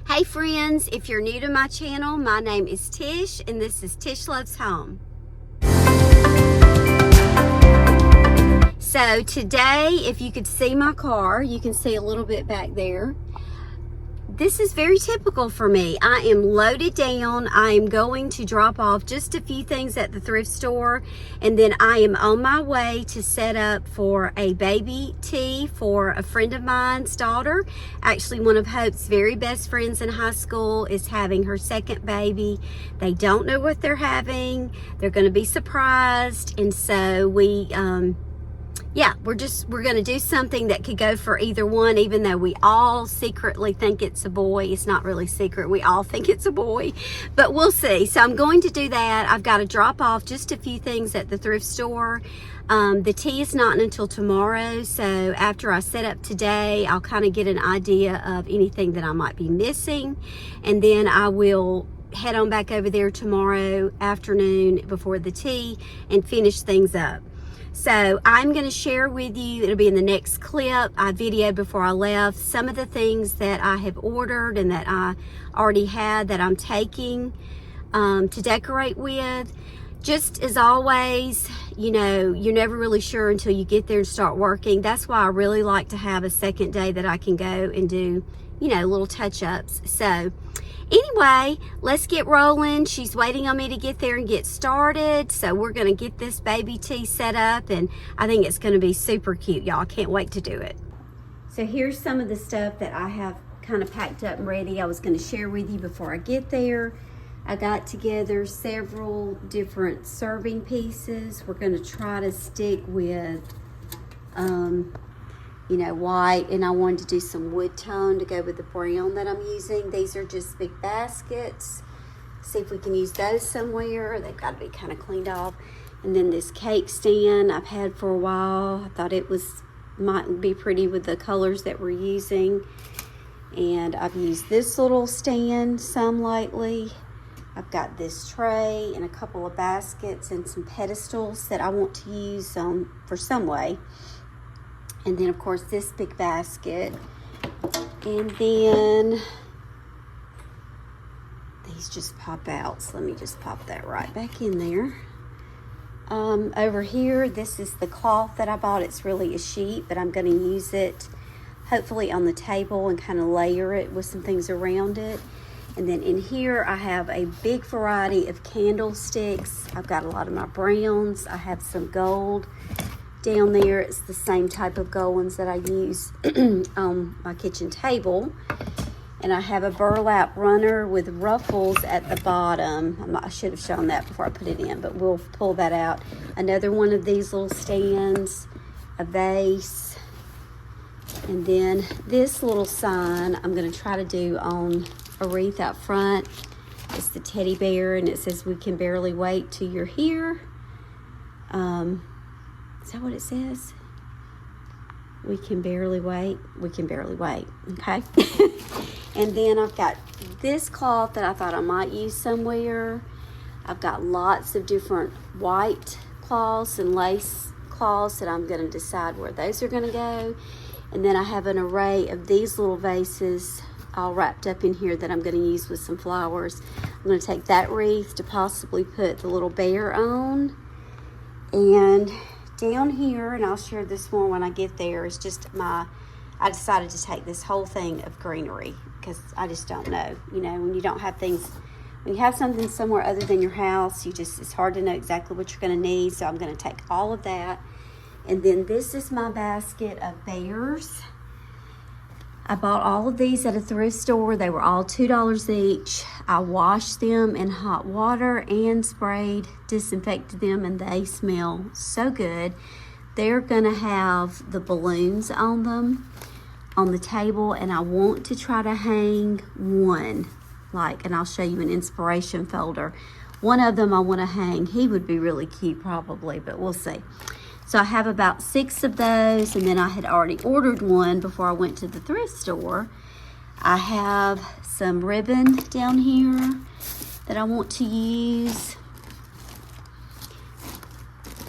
Hey friends, if you're new to my channel, my name is Tish and this is Tish Loves Home. So today, if you could see my car, you can see a little bit back there. This is very typical for me. I am loaded down. I am going to drop off just a few things at the thrift store, and then I am on my way to set up for a baby tea for a friend of mine's daughter. Actually, one of Hope's very best friends in high school is having her second baby. They don't know what they're having. They're going to be surprised, and so we're going to do something that could go for either one, even though we all secretly think it's a boy. It's not really secret. We all think it's a boy, but we'll see. So I'm going to do that. I've got to drop off just a few things at the thrift store. The tea is not until tomorrow, so after I set up today, I'll kind of get an idea of anything that I might be missing, and then I will head on back over there tomorrow afternoon before the tea and finish things up. So I'm going to share with you, it'll be in the next clip, I videoed before I left, some of the things that I have ordered and that I already had that I'm taking to decorate with. Just as always, you know, you're never really sure until you get there and start working. That's why I really like to have a second day that I can go and do, you know, little touch-ups. So anyway, let's get rolling. She's waiting on me to get there and get started. So we're going to get this baby tea set up, and I think it's going to be super cute, y'all. I can't wait to do it. So here's some of the stuff that I have kind of packed up and ready. I was going to share with you before I get there. I got together several different serving pieces. We're going to try to stick with you know, white, and I wanted to do some wood tone to go with the brown that I'm using. These are just big baskets. See if we can use those somewhere. They've got to be kind of cleaned off. And then this cake stand I've had for a while. I thought it might be pretty with the colors that we're using. And I've used this little stand some lately. I've got this tray and a couple of baskets and some pedestals that I want to use for some way. And then, of course, this big basket. And then these just pop out. So let me just pop that right back in there. Over here, this is the cloth that I bought. It's really a sheet, but I'm going to use it hopefully on the table and kind of layer it with some things around it. And then in here, I have a big variety of candlesticks. I've got a lot of my browns. I have some gold. Down there, it's the same type of gold ones that I use on my kitchen table. And I have a burlap runner with ruffles at the bottom. I should have shown that before I put it in, but we'll pull that out. Another one of these little stands, a vase, and then this little sign I'm going to try to do on a wreath out front. It's the teddy bear, and it says, "We can barely wait till you're here." Is that what it says? We can barely wait. We can barely wait. Okay. And then I've got this cloth that I thought I might use somewhere. I've got lots of different white cloths and lace cloths that I'm going to decide where those are going to go. And then I have an array of these little vases all wrapped up in here that I'm going to use with some flowers. I'm going to take that wreath to possibly put the little bear on. And down here, and I'll share this more when I get there, is just I decided to take this whole thing of greenery because I just don't know. You know, when you don't have things, when you have something somewhere other than your house, it's hard to know exactly what you're going to need. So I'm going to take all of that. And then this is my basket of bears. I bought all of these at a thrift store. They were all $2 each. I washed them in hot water and disinfected them, and they smell so good. They're gonna have the balloons on them on the table, and I want to try to hang one, and I'll show you an inspiration folder. One of them I want to hang. He would be really cute probably, but we'll see. So I have about 6 of those, and then I had already ordered one before I went to the thrift store. I have some ribbon down here that I want to use.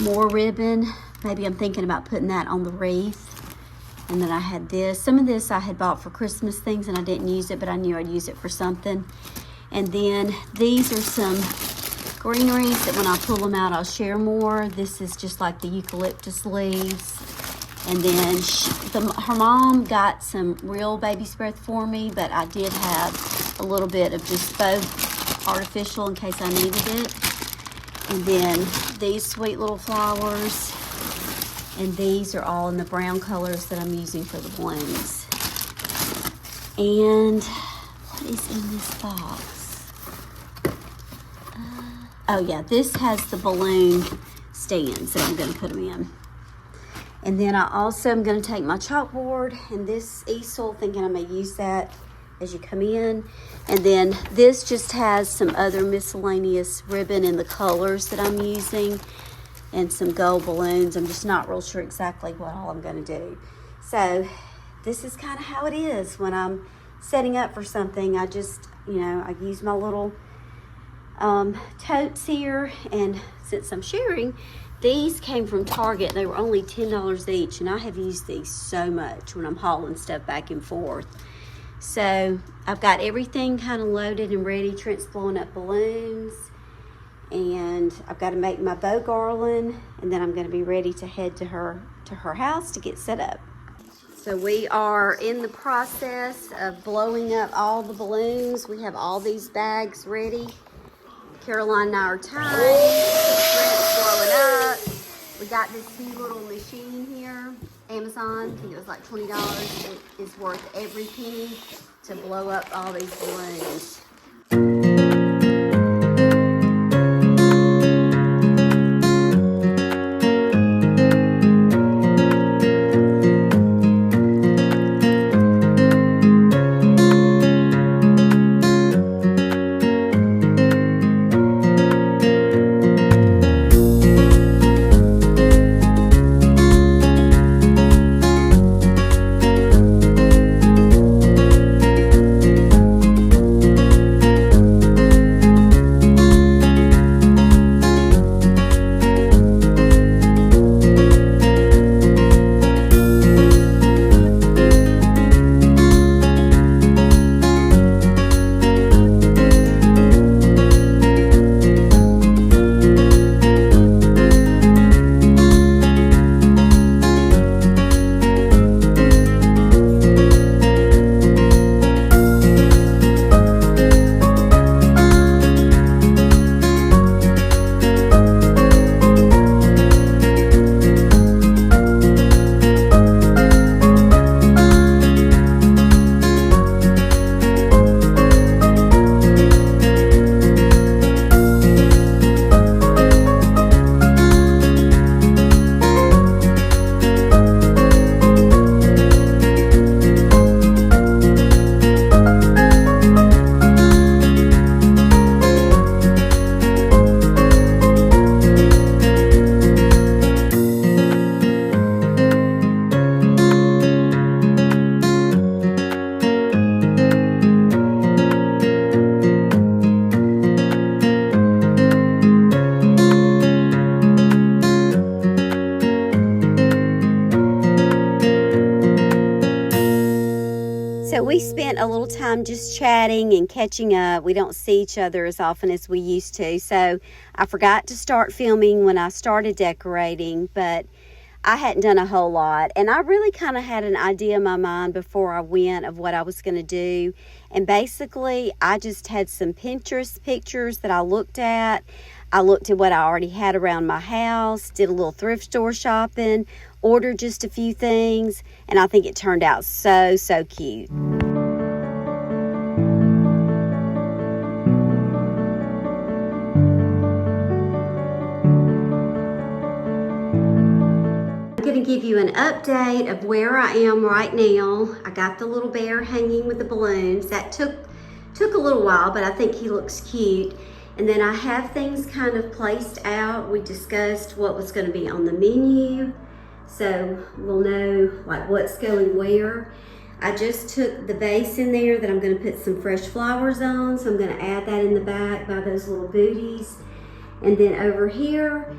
More ribbon. Maybe I'm thinking about putting that on the wreath. And then I had this. Some of this I had bought for Christmas things and I didn't use it, but I knew I'd use it for something. And then these are some greeneries that when I pull them out, I'll share more. This is just like the eucalyptus leaves. And then her mom got some real baby's breath for me, but I did have a little bit of just faux artificial in case I needed it. And then these sweet little flowers. And these are all in the brown colors that I'm using for the balloons. And what is in this box? Oh yeah, this has the balloon stands that I'm gonna put them in. And then I also am going to take my chalkboard and this easel, thinking I'm going to use that as you come in. And then this just has some other miscellaneous ribbon in the colors that I'm using and some gold balloons. I'm just not real sure exactly what all I'm going to do. So this is kind of how it is when I'm setting up for something. I just, I use my little totes here, and since I'm sharing, these came from Target. They were only $10 each, and I have used these so much when I'm hauling stuff back and forth. So I've got everything kind of loaded and ready. Trent's blowing up balloons, and I've got to make my bow garland, and then I'm going to be ready to head to her house to get set up. So we are in the process of blowing up all the balloons. We have all these bags ready. Caroline and I are tying. Trent's blowing up. We got this cute little machine here, Amazon. I think it was like $20. It is worth every penny to blow up all these balloons. So we spent a little time just chatting and catching up. We don't see each other as often as we used to. So I forgot to start filming when I started decorating, but I hadn't done a whole lot. And I really kind of had an idea in my mind before I went of what I was going to do. And basically, I just had some Pinterest pictures that I looked at. I looked at what I already had around my house, did a little thrift store shopping, ordered just a few things, and I think it turned out so cute. I'm going to give you an update of where I am right now. I got the little bear hanging with the balloons. That took a little while, but I think he looks cute. And then I have things kind of placed out. We discussed what was going to be on the menu, so we'll know like what's going where. I just took the vase in there that I'm going to put some fresh flowers on, so I'm going to add that in the back by those little booties. And then over here,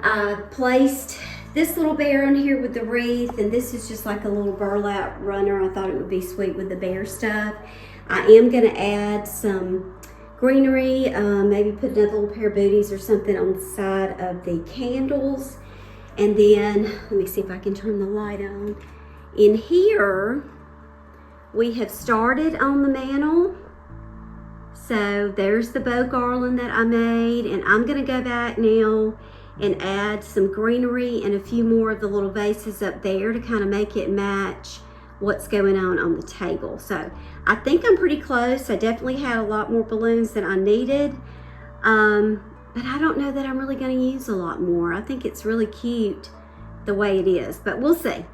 I placed this little bear on here with the wreath, and this is just like a little burlap runner. I thought it would be sweet with the bear stuff. I am gonna add some greenery, maybe put another little pair of booties or something on the side of the candles. And then, let me see if I can turn the light on. In here, we have started on the mantle. So there's the bow garland that I made, and I'm gonna go back now and add some greenery and a few more of the little vases up there to kind of make it match what's going on the table. So I think I'm pretty close. I definitely had a lot more balloons than I needed, but I don't know that I'm really gonna use a lot more. I think it's really cute the way it is, but we'll see.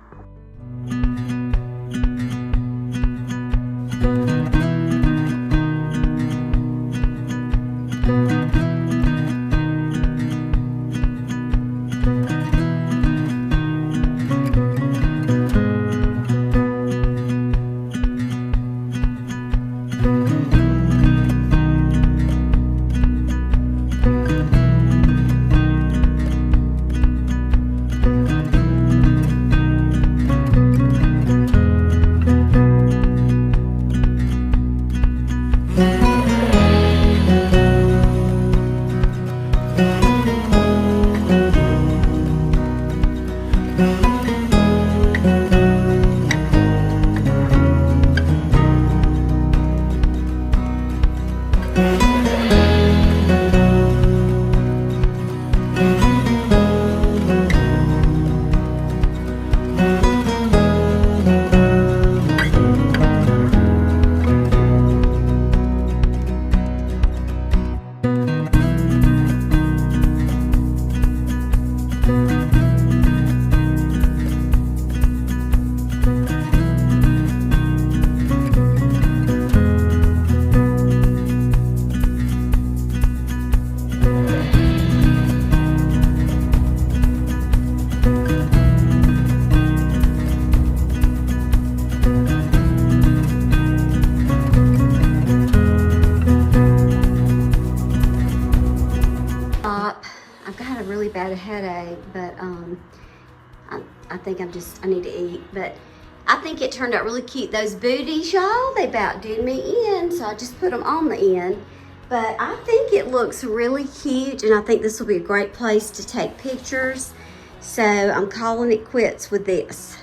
Bad headache, but I think I need to eat, but I think it turned out really cute. Those booties, y'all, they about did me in, so I just put them on the end, but I think it looks really cute, and I think this will be a great place to take pictures, so I'm calling it quits with this.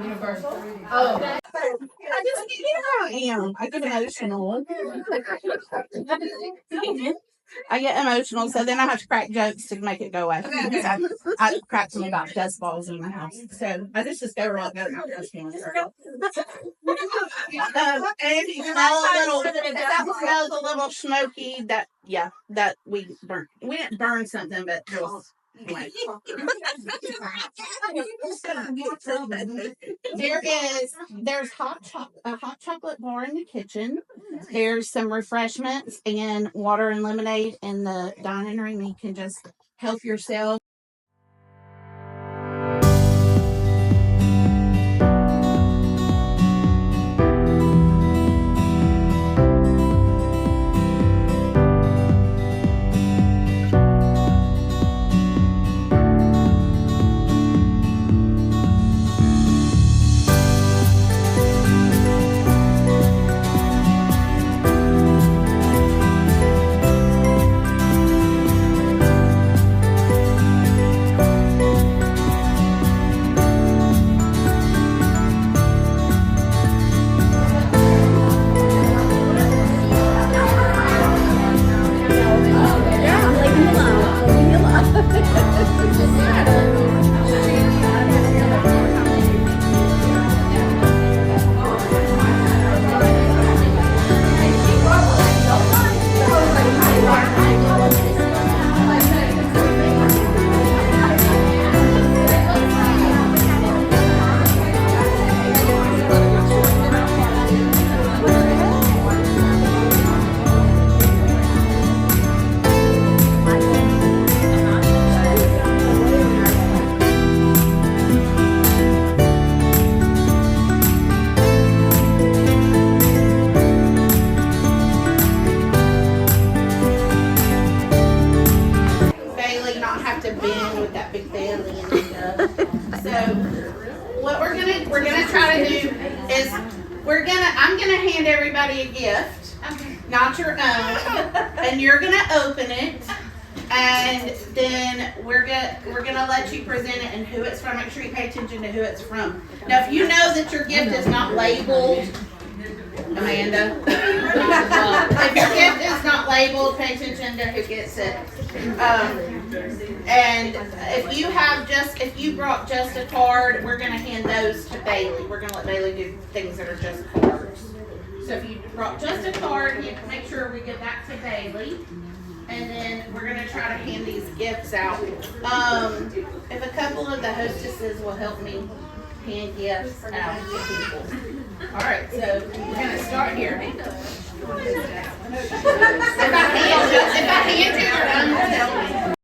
Universal. Oh. I just I get emotional. I get emotional, so then I have to crack jokes to make it go away. I crack them about dust balls in my house, so I just go right there. And you smells a little smoky. That we burnt. We didn't burn something, but there was. Anyway. There's a hot chocolate bar in the kitchen. There's some refreshments and water and lemonade in the dining room. You can just help yourself. I'm gonna hand everybody a gift, not your own, and you're gonna open it, and then we're gonna let you present it and who it's from. Make sure you pay attention to who it's from. Now, if you know that your gift is not labeled, Amanda, if your gift is not labeled, pay attention to who gets it. And if you brought just a card, we're gonna hand those to Bailey. We're gonna let Bailey do things that are just cards. So if you brought just a card, you make sure we give that to Bailey. And then we're gonna try to hand these gifts out. If a couple of the hostesses will help me hand gifts out to people. All right, so we're gonna start here. If I hand you, tell me.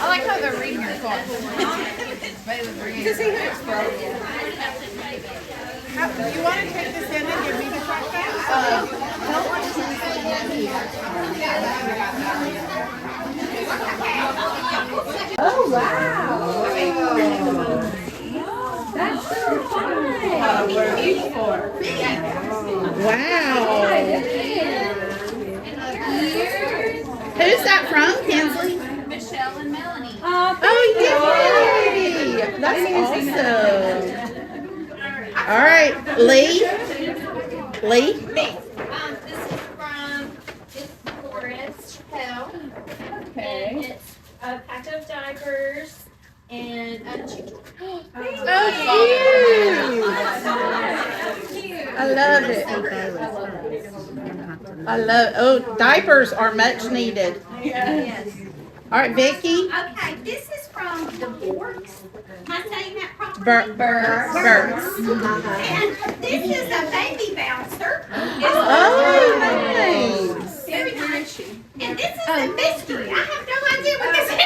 I like how they're reading your card. You want to take this in and give me the trash bag? Oh, wow. That's so fun. Wow. Who's that from, Kinsley? Michelle and Melanie. Oh, yay! That's awesome. All right, Lee. This is from a pack of diapers, and a chew toy. I love it. I love. Oh, diapers are much needed. Yes. All right, Vicky. Okay, this is from the Borks. Am I saying that properly? Birds. And this is a baby bouncer. Oh, nice. Very nice. And this is a mystery. I have no idea what this is.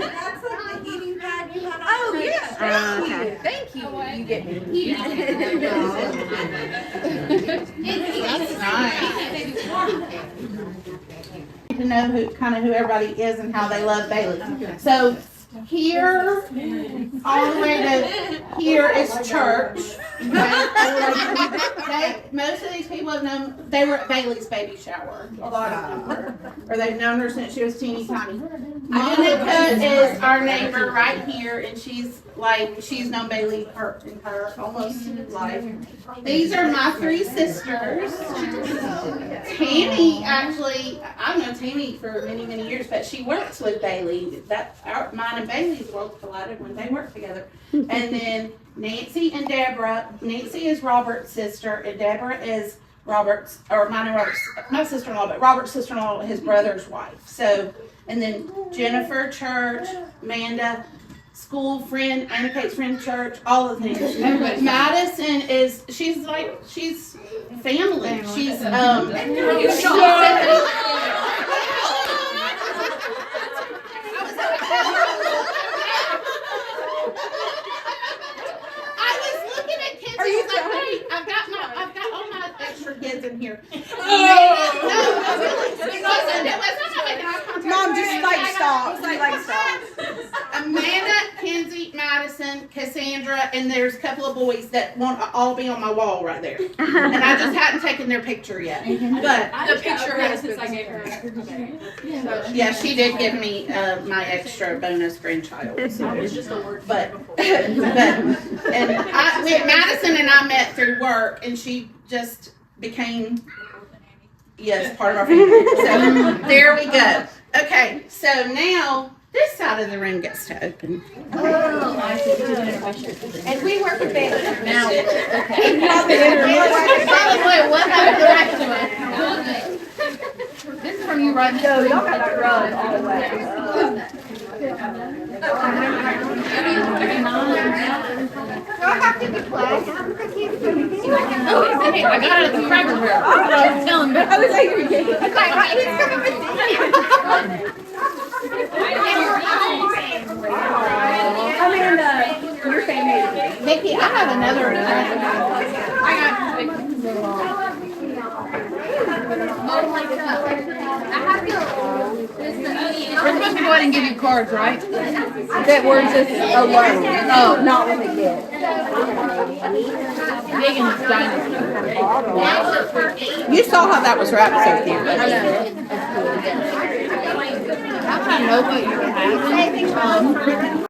That's like the heating pad you had on. Oh, yes. Thank you. You get me. That's nice. To know who everybody is and how they love Bailey. So here, all the way to here is church. Most of these people have known, they were at Bailey's baby shower. A lot of them were. Or they've known her since she was teeny tiny. Monica is our neighbor right here, and she's known Bailey her entire almost life. These are my three sisters. Tammy, actually, I've known Tammy for many, many years, but she works with Bailey. Mine and Bailey's worlds collided when they worked together. And then Nancy and Deborah. Nancy is Robert's sister, and Deborah is my sister-in-law, but Robert's sister-in-law, his brother's wife. So, and then Jennifer Church, Amanda, school friend, Anna Kate's friend, church, all of the things. Madison she's family. She's I've got all my extra kids in here. Mom, just stop. Stop. Amanda, Kenzie, Madison, Cassandra, and there's a couple of boys that want to all be on my wall right there. And I just hadn't taken their picture yet. But The picture has since I gave her. yeah, she did give me my extra bonus grandchild. So. It's just a word. Madison and I met through work, and she just became part of our family. So there we go. Okay, so now this side of the room gets to open. And we work with Bailey. Now, What happened back to it? This is from you right now. So y'all got that rug all the way. Do I have to be playing? I got it at the Cracker Barrel. Tell him. I was like, he's coming with Amanda, your family. Vicky, I have another. We're supposed to go ahead and give you cards, right? That we're just alone. Oh, not with a gift. Megan's dinosaur. You saw how that was wrapped so cute. How can I know what you're having?